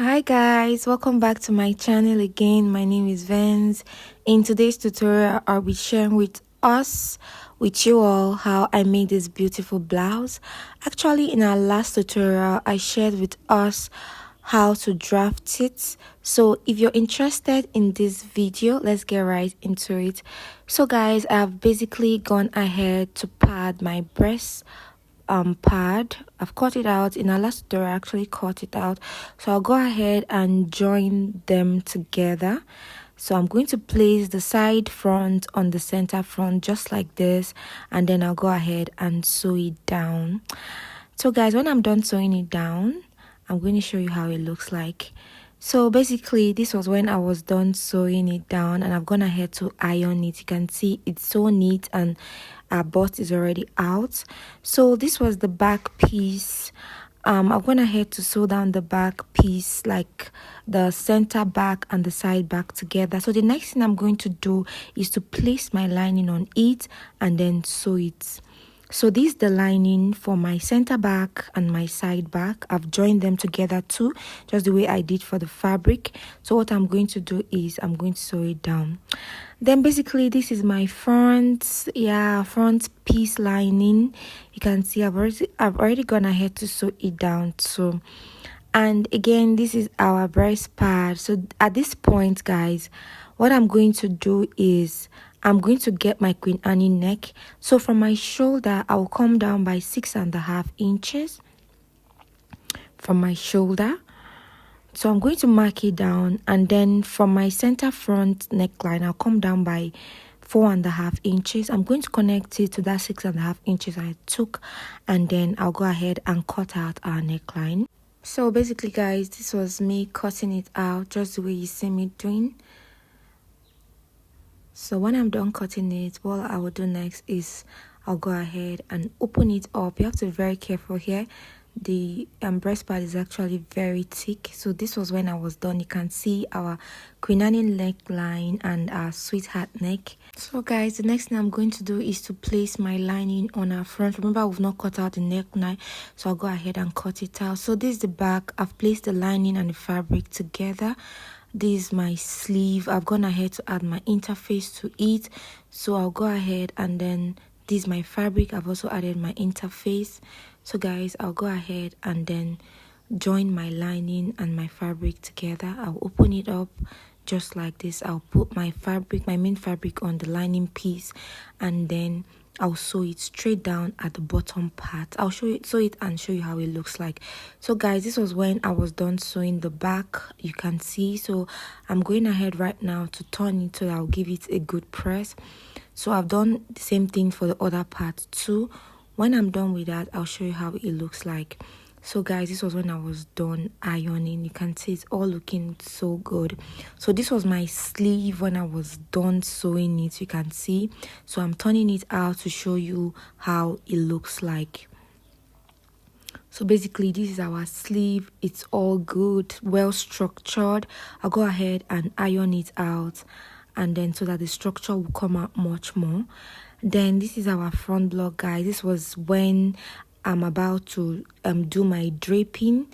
Hi guys, welcome back to my channel again. My name is Vance. In today's tutorial, I'll be sharing with you all how I made this beautiful blouse. Actually, in our last tutorial, I shared with us how to draft it. So if you're interested in this video, let's get right into it. So guys, I've basically gone ahead to pad my breast pad. I've cut it out. In our last tutorial, I actually cut it out, so I'll go ahead and join them together. So I'm going to place the side front on the center front just like this, and then I'll go ahead and sew it down. So guys, when I'm done sewing it down, I'm going to show you how it looks like. So basically, this was when I was done sewing it down, and I've gone ahead to iron it. You can see it's so neat, and our bust is already out. So this was the back piece. I've gone ahead to sew down the back piece, like the center back and the side back together. So the next thing I'm going to do is to place my lining on it and then sew it. So this is the lining for my center back and my side back. I've joined them together too, just the way I did for the fabric. So what I'm going to do is I'm going to sew it down. Then basically this is my front piece lining. You can see I've already gone ahead to sew it down too. And again, this is our breast pad. So at this point, guys, what I'm going to do is I'm going to get my Queen Annie neck. So from my shoulder, I will come down by 6.5 inches from my shoulder. So I'm going to mark it down, and then from my center front neckline, I'll come down by 4.5 inches. I'm going to connect it to that 6.5 inches I took, and then I'll go ahead and cut out our neckline. So basically, guys, this was me cutting it out just the way you see me doing. So when I'm done cutting it, what I will do next is I'll go ahead and open it up. You have to be very careful here. The breast pad is actually very thick. So this was when I was done. You can see our Queen Annie neckline and our sweetheart neck. So guys, the next thing I'm going to do is to place my lining on our front. Remember, we've not cut out the neckline, so I'll go ahead and cut it out. So this is the back. I've placed the lining and the fabric together. This is my sleeve. I've gone ahead to add my interface to it, so I'll go ahead, and then this is my fabric. I've also added my interface. So guys, I'll go ahead and then join my lining and my fabric together. I'll open it up just like this. I'll put my fabric, my main fabric, on the lining piece, and then I'll sew it straight down at the bottom part. I'll sew it and show you how it looks like. So guys, this was when I was done sewing the back. You can see. So I'm going ahead right now to turn it so that I'll give it a good press. So I've done the same thing for the other part too. When I'm done with that, I'll show you how it looks like. So guys, this was when I was done ironing. You can see it's all looking so good. So this was my sleeve when I was done sewing it. You can see. So I'm turning it out to show you how it looks like. So basically, this is our sleeve. It's all good, well structured. I'll go ahead and iron it out, and then so that the structure will come out much more. Then this is our front block, guys. This was when I'm about to do my draping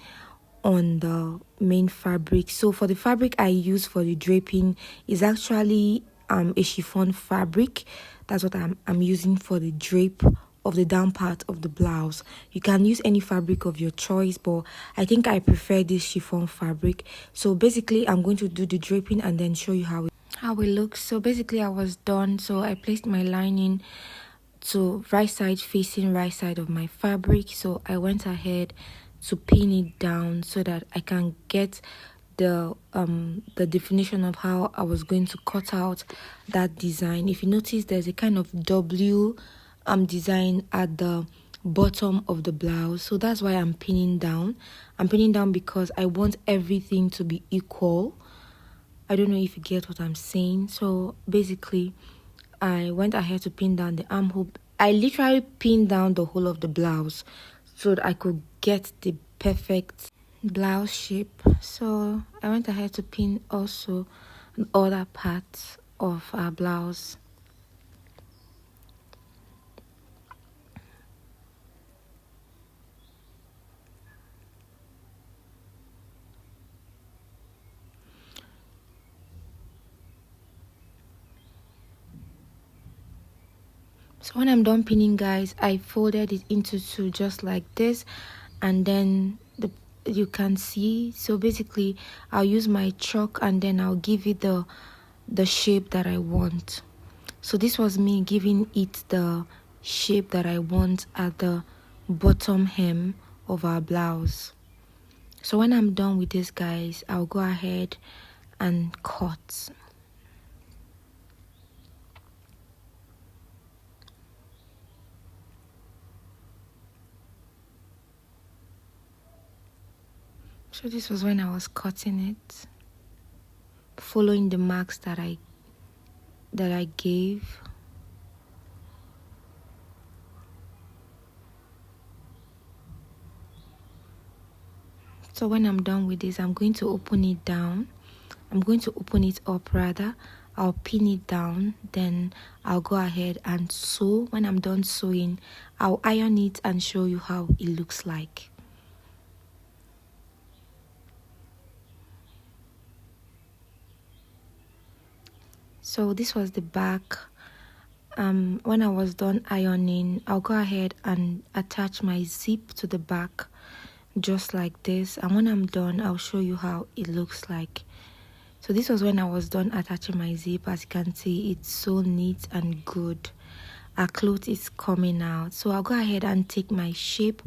on the main fabric. So for the fabric I use for the draping is actually a chiffon fabric. That's what I'm using for the drape of the down part of the blouse. You can use any fabric of your choice, but I think I prefer this chiffon fabric. So basically, I'm going to do the draping and then show you how it looks. So basically, I was done. So I placed my lining to right side, facing right side of my fabric. So I went ahead to pin it down so that I can get the definition of how I was going to cut out that design. If you notice, there's a kind of W design at the bottom of the blouse, so that's why I'm pinning down. I'm pinning down because I want everything to be equal. I don't know if you get what I'm saying. So basically, I went ahead to pin down the armhole. I literally pinned down the whole of the blouse so that I could get the perfect blouse shape. So I went ahead to pin also other parts of our blouse. So when I'm done pinning, guys, I folded it into two just like this, and then you can see. So basically I'll use my chalk and then I'll give it the shape that I want. So this was me giving it the shape that I want at the bottom hem of our blouse. So when I'm done with this, guys, I'll go ahead and cut. So this was when I was cutting it, following the marks that I gave. So when I'm done with this, I'm going to open it down. I'm going to open it up rather. I'll pin it down, then I'll go ahead and sew. When I'm done sewing, I'll iron it and show you how it looks like. So this was the back. When I was done ironing, I'll go ahead and attach my zip to the back just like this, and when I'm done, I'll show you how it looks like. So this was when I was done attaching my zip. As you can see, it's so neat and good. Our cloth is coming out. So I'll go ahead and take my shape.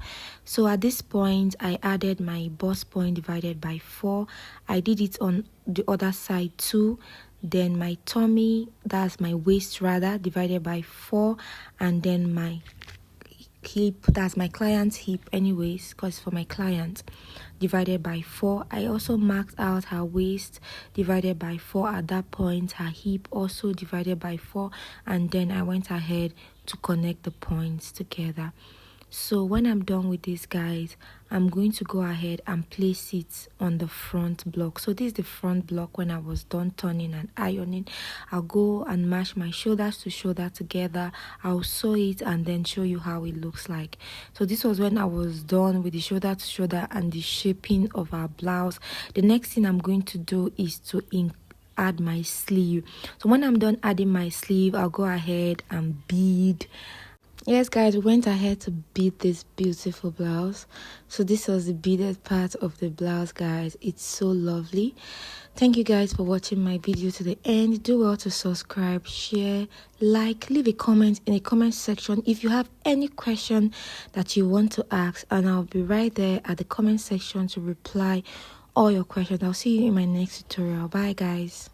So at this point, I added my bust point divided by 4. I did it on the other side too. Then my tummy, that's my waist rather, divided by 4, and then my hip, that's my client's hip anyways, because for my client, divided by 4. I also marked out her waist, divided by 4 at that point, her hip also divided by 4, and then I went ahead to connect the points together. So when I'm done with this, guys, I'm going to go ahead and place it on the front block. So this is the front block. When I was done turning and ironing, I'll go and match my shoulders to shoulder together. I'll sew it and then show you how it looks like. So this was when I was done with the shoulder to shoulder and the shaping of our blouse. The next thing I'm going to do is to add my sleeve. So when I'm done adding my sleeve, I'll go ahead and bead. Yes, guys, we went ahead to bead this beautiful blouse. So this was the beaded part of the blouse, guys. It's so lovely. Thank you guys for watching my video to the end. Do well to subscribe, share, like, leave a comment in the comment section if you have any question that you want to ask, and I'll be right there at the comment section to reply all your questions. I'll see you in my next tutorial. Bye, guys.